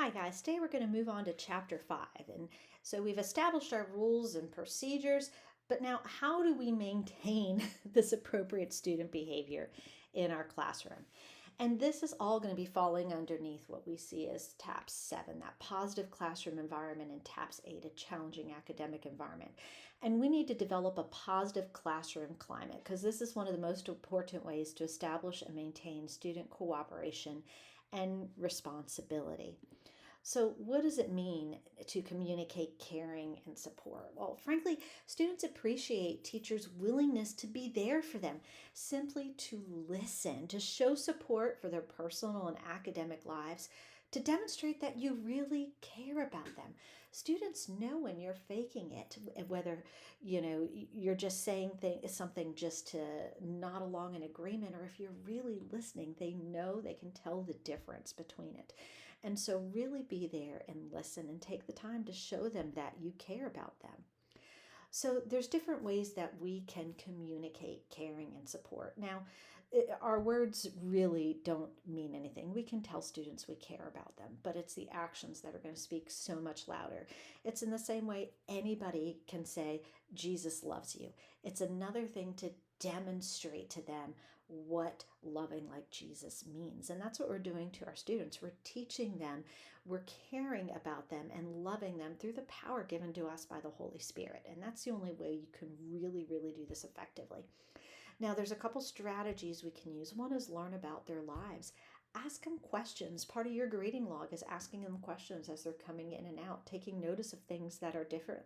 Hi guys, today we're going to move on to chapter 5. And so we've established our rules and procedures, but now how do we maintain this appropriate student behavior in our classroom? And this is all going to be falling underneath what we see as TAPS 7, that positive classroom environment, and TAPS 8, a challenging academic environment. And we need to develop a positive classroom climate because this is one of the most important ways to establish and maintain student cooperation and responsibility. So, what does it mean to communicate caring and support? Well, frankly, students appreciate teachers' willingness to be there for them, simply to listen, to show support for their personal and academic lives, to demonstrate that you really care about them. Students know when you're faking it, whether you're just saying something just to nod along in agreement, or if you're really listening, they know, they can tell the difference between it. And so, really be there and listen and take the time to show them that you care about them. So, there's different ways that we can communicate caring and support. Now, our words really don't mean anything. We can tell students we care about them, but it's the actions that are going to speak so much louder. It's in the same way anybody can say, Jesus loves you. It's another thing to demonstrate to them what loving like Jesus means. And that's what we're doing to our students. We're teaching them, we're caring about them and loving them through the power given to us by the Holy Spirit. And that's the only way you can really, really do this effectively. Now, there's a couple strategies we can use. One is learn about their lives. Ask them questions. Part of your grading log is asking them questions as they're coming in and out, taking notice of things that are different,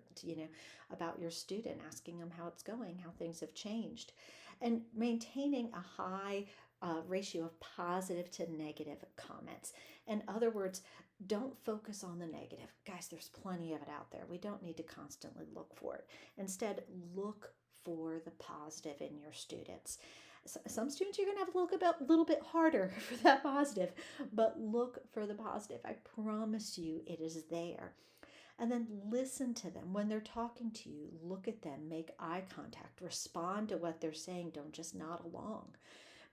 about your student, asking them how it's going, how things have changed, and maintaining a high ratio of positive to negative comments. In other words, don't focus on the negative. Guys, there's plenty of it out there. We don't need to constantly look for it. Instead, look for the positive in your students. Some students you're going to have to look a little bit harder for that positive, but look for the positive. I promise you it is there. And then listen to them when they're talking to you. Look at them, make eye contact, respond to what they're saying. Don't just nod along.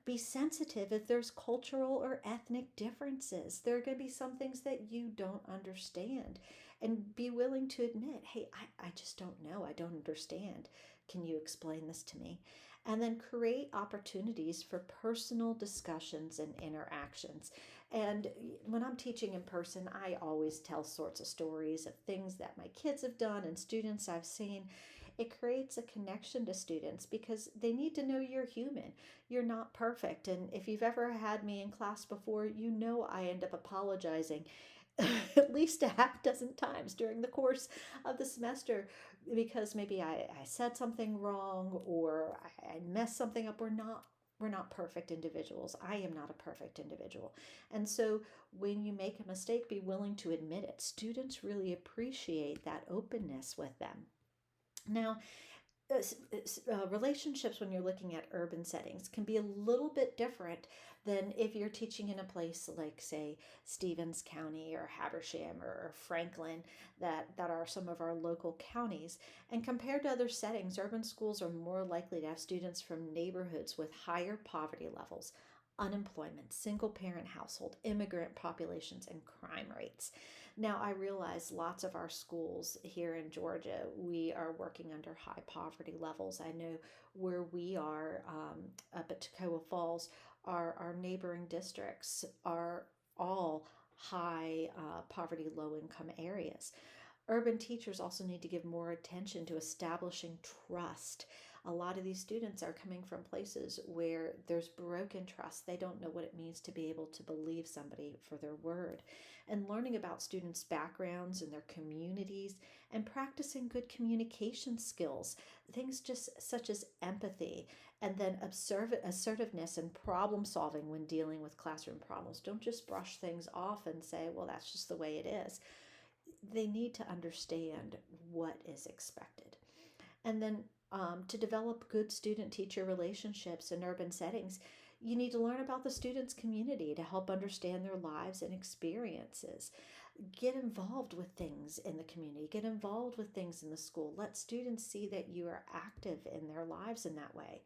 Be sensitive if there's cultural or ethnic differences. There are going to be some things that you don't understand. And be willing to admit, hey, I just don't know. I don't understand. Can you explain this to me? And then create opportunities for personal discussions and interactions. And when I'm teaching in person, I always tell sorts of stories of things that my kids have done and students I've seen. It creates a connection to students because they need to know you're human. You're not perfect. And if you've ever had me in class before, you know I end up apologizing at least a half dozen times during the course of the semester because maybe I said something wrong or I messed something up. We're not perfect individuals. I am not a perfect individual. And so when you make a mistake, be willing to admit it. Students really appreciate that openness with them. Now, relationships when you're looking at urban settings can be a little bit different than if you're teaching in a place like, say, Stevens County or Habersham or Franklin, that are some of our local counties. And compared to other settings, urban schools are more likely to have students from neighborhoods with higher poverty levels, unemployment, single parent household, immigrant populations, and crime rates. Now, I realize lots of our schools here in Georgia, we are working under high poverty levels. I know where we are up at Toccoa Falls, our neighboring districts are all high poverty, low income areas. Urban teachers also need to give more attention to establishing trust. A lot of these students are coming from places where there's broken trust. They don't know what it means to be able to believe somebody for their word. And learning about students' backgrounds and their communities and practicing good communication skills, things just such as empathy and then assertiveness and problem solving when dealing with classroom problems. Don't just brush things off and say, well, that's just the way it is. They need to understand what is expected. And then to develop good student teacher relationships in urban settings, you need to learn about the students' community to help understand their lives and experiences. Get involved with things in the community, get involved with things in the school. Let students see that you are active in their lives in that way.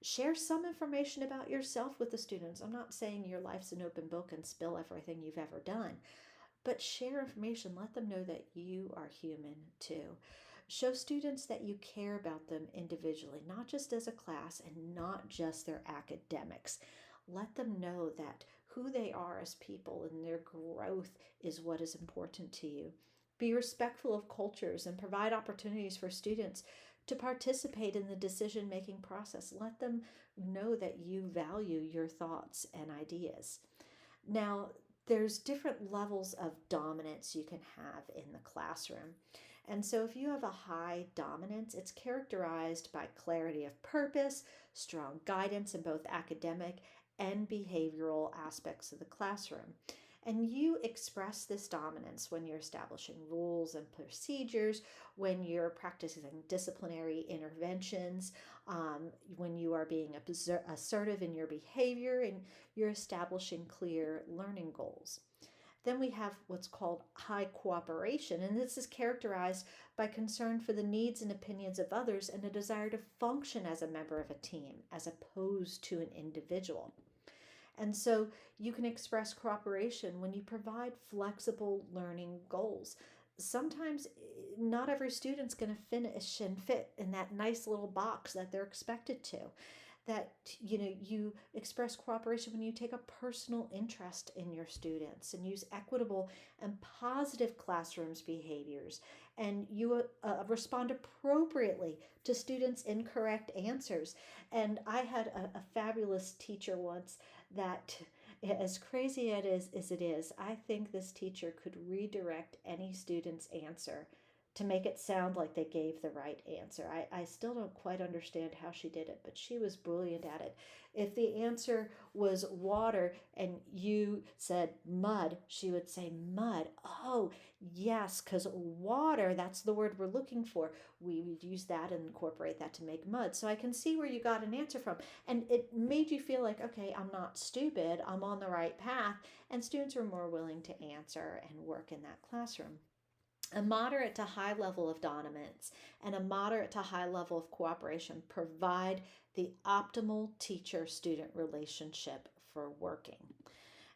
Share some information about yourself with the students. I'm not saying your life's an open book and spill everything you've ever done, but share information. Let them know that you are human too. Show students that you care about them individually, not just as a class and not just their academics. Let them know that who they are as people and their growth is what is important to you. Be respectful of cultures and provide opportunities for students to participate in the decision making process. Let them know that you value your thoughts and ideas. Now, there's different levels of dominance you can have in the classroom. And so, if you have a high dominance, it's characterized by clarity of purpose, strong guidance in both academic and behavioral aspects of the classroom. And you express this dominance when you're establishing rules and procedures, when you're practicing disciplinary interventions, when you are being assertive in your behavior, and you're establishing clear learning goals. Then we have what's called high cooperation, and this is characterized by concern for the needs and opinions of others and a desire to function as a member of a team as opposed to an individual. And so you can express cooperation when you provide flexible learning goals. Sometimes not every student's going to finish and fit in that nice little box that they're expected to. That you express cooperation when you take a personal interest in your students and use equitable and positive classrooms behaviors, and you respond appropriately to students' incorrect answers. And I had a fabulous teacher once that, as crazy as it is, I think this teacher could redirect any student's answer to make it sound like they gave the right answer. I still don't quite understand how she did it, but she was brilliant at it. If the answer was water and you said mud, she would say mud. Oh, yes, because water, that's the word we're looking for. We would use that and incorporate that to make mud. So I can see where you got an answer from. And it made you feel like, okay, I'm not stupid, I'm on the right path. And students were more willing to answer and work in that classroom. A moderate to high level of dominance and a moderate to high level of cooperation provide the optimal teacher student relationship for working.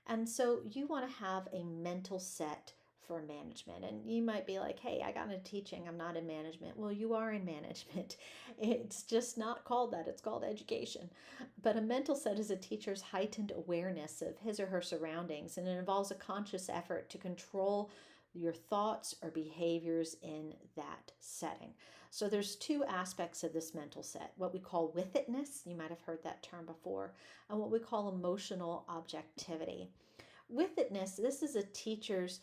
And so you want to have a mental set for management. And you might be like, hey, I got into teaching, I'm not in management. Well, you are in management. It's just not called that, it's called education. But a mental set is a teacher's heightened awareness of his or her surroundings, and it involves a conscious effort to control your thoughts or behaviors in that setting. So there's two aspects of this mental set, what we call withitness, you might have heard that term before, and what we call emotional objectivity. Withitness, this is a teacher's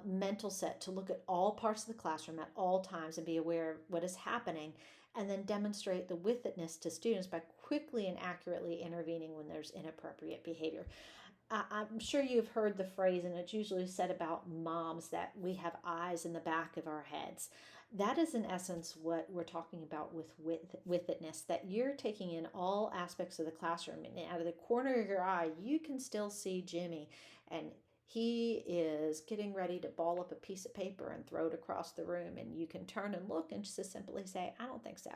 mental set to look at all parts of the classroom at all times and be aware of what is happening, and then demonstrate the withitness to students by quickly and accurately intervening when there's inappropriate behavior. I'm sure you've heard the phrase, and it's usually said about moms, that we have eyes in the back of our heads. That is, in essence, what we're talking about with itness, that you're taking in all aspects of the classroom, and out of the corner of your eye, you can still see Jimmy, and he is getting ready to ball up a piece of paper and throw it across the room, and you can turn and look and just simply say, I don't think so.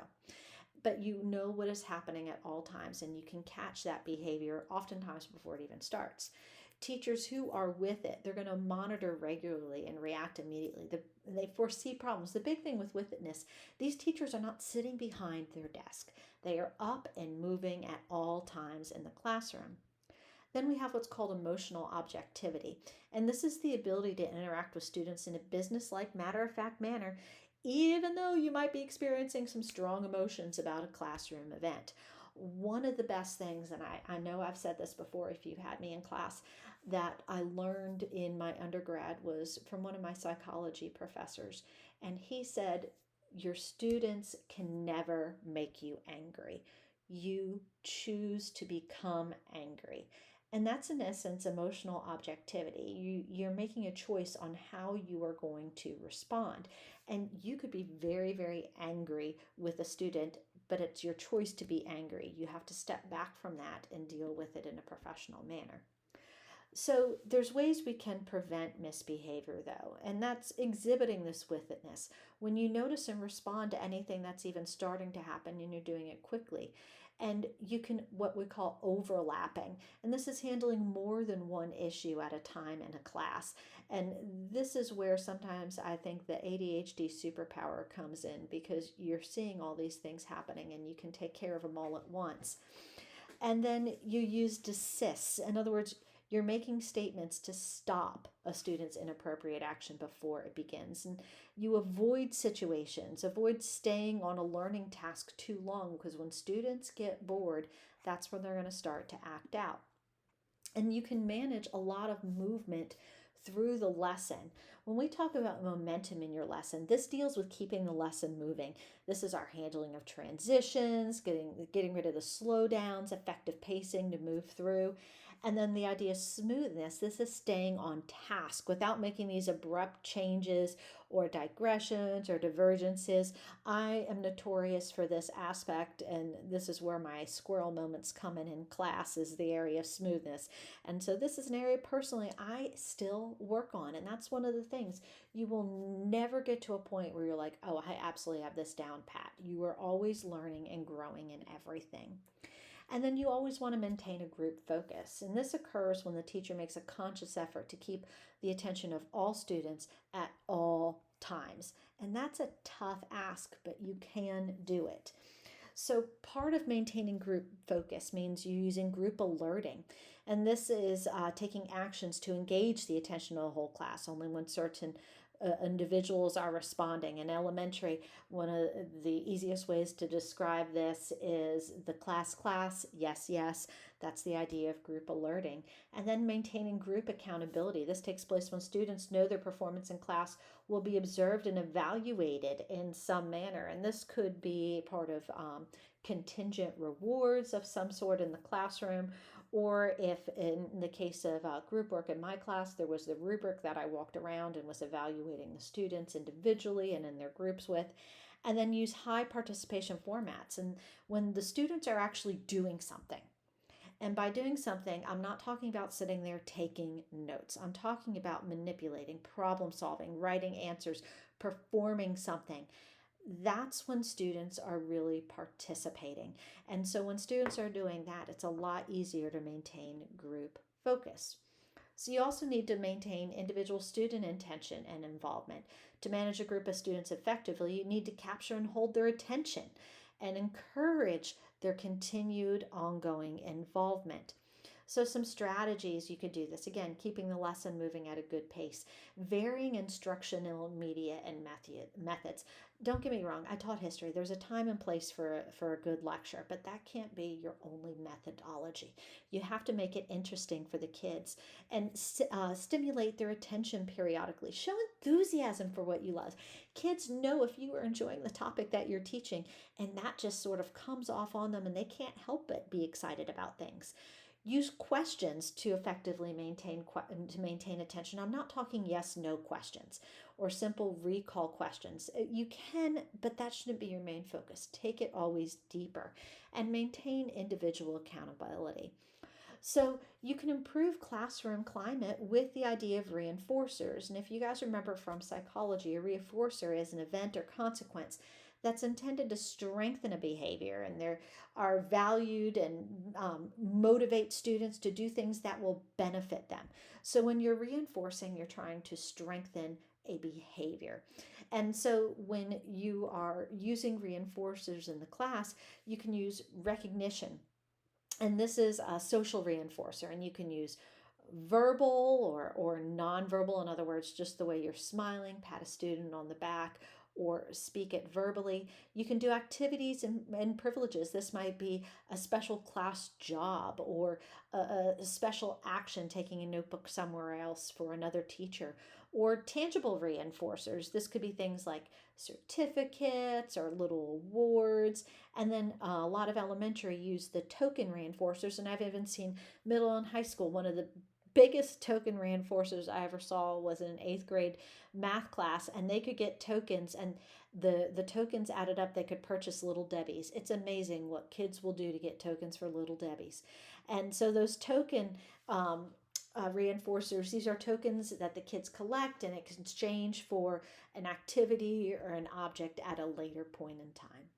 But you know what is happening at all times, and you can catch that behavior oftentimes before it even starts. Teachers who are with it, they're going to monitor regularly and react immediately. They foresee problems. The big thing with withitness, these teachers are not sitting behind their desk. They are up and moving at all times in the classroom. Then we have what's called emotional objectivity. And this is the ability to interact with students in a business-like, matter-of-fact manner, even though you might be experiencing some strong emotions about a classroom event. One of the best things, and I know I've said this before if you've had me in class, that I learned in my undergrad was from one of my psychology professors. And he said, your students can never make you angry. You choose to become angry. And that's, in essence, emotional objectivity. You're making a choice on how you are going to respond. And you could be very, very angry with a student, but it's your choice to be angry. You have to step back from that and deal with it in a professional manner. So there's ways we can prevent misbehavior, though, and that's exhibiting this withitness. When you notice and respond to anything that's even starting to happen and you're doing it quickly, And you can what we call overlapping. And this is handling more than one issue at a time in a class. And this is where sometimes I think the ADHD superpower comes in, because you're seeing all these things happening and you can take care of them all at once. And then you use desists. In other words, you're making statements to stop a student's inappropriate action before it begins. And you avoid situations, avoid staying on a learning task too long, because when students get bored, that's when they're going to start to act out. And you can manage a lot of movement through the lesson. When we talk about momentum in your lesson, this deals with keeping the lesson moving. This is our handling of transitions, getting rid of the slowdowns, effective pacing to move through. And then the idea of smoothness, this is staying on task without making these abrupt changes or digressions or divergences. I am notorious for this aspect, and this is where my squirrel moments come in class, is the area of smoothness. And so this is an area personally I still work on. And that's one of the things. You will never get to a point where you're like, oh, I absolutely have this down pat. You are always learning and growing in everything. And then you always want to maintain a group focus. And this occurs when the teacher makes a conscious effort to keep the attention of all students at all times. And that's a tough ask, but you can do it. So, part of maintaining group focus means using group alerting. And this is taking actions to engage the attention of the whole class only when certain individuals are responding. In elementary, one of the easiest ways to describe this is the class, yes, yes. That's the idea of group alerting. And then maintaining group accountability. This takes place when students know their performance in class will be observed and evaluated in some manner. And this could be part of contingent rewards of some sort in the classroom, or if in the case of group work in my class, there was the rubric that I walked around and was evaluating the students individually and in their groups with. And then use high participation formats. And when the students are actually doing something, and by doing something, I'm not talking about sitting there taking notes. I'm talking about manipulating, problem solving, writing answers, performing something. That's when students are really participating. And so when students are doing that, it's a lot easier to maintain group focus. So you also need to maintain individual student intention and involvement. To manage a group of students effectively, you need to capture and hold their attention and encourage their continued ongoing involvement. So, some strategies you could do this. Again, keeping the lesson moving at a good pace, varying instructional media and methods. Don't get me wrong, I taught history. There's a time and place for a good lecture, but that can't be your only methodology. You have to make it interesting for the kids and stimulate their attention periodically. Show enthusiasm for what you love. Kids know if you are enjoying the topic that you're teaching, and that just sort of comes off on them, and they can't help but be excited about things. Use questions to effectively maintain attention. I'm not talking yes no questions or simple recall questions. You can, but that shouldn't be your main focus. Take it always deeper and maintain individual accountability. So you can improve classroom climate with the idea of reinforcers. And if you guys remember from psychology, a reinforcer is an event or consequence that's intended to strengthen a behavior, and they are valued and motivate students to do things that will benefit them. So when you're reinforcing, you're trying to strengthen a behavior. And so when you are using reinforcers in the class, you can use recognition. And this is a social reinforcer, and you can use verbal or nonverbal. In other words, just the way you're smiling, pat a student on the back, or speak it verbally. You can do activities and privileges. This might be a special class job or a special action, taking a notebook somewhere else for another teacher, or tangible reinforcers. This could be things like certificates or little awards. And then a lot of elementary use the token reinforcers, and I've even seen middle and high school. One of the biggest token reinforcers I ever saw was in an 8th grade math class, and they could get tokens, and the tokens added up, they could purchase Little Debbie's. It's amazing what kids will do to get tokens for Little Debbie's. And so those token reinforcers, these are tokens that the kids collect in exchange for an activity or an object at a later point in time.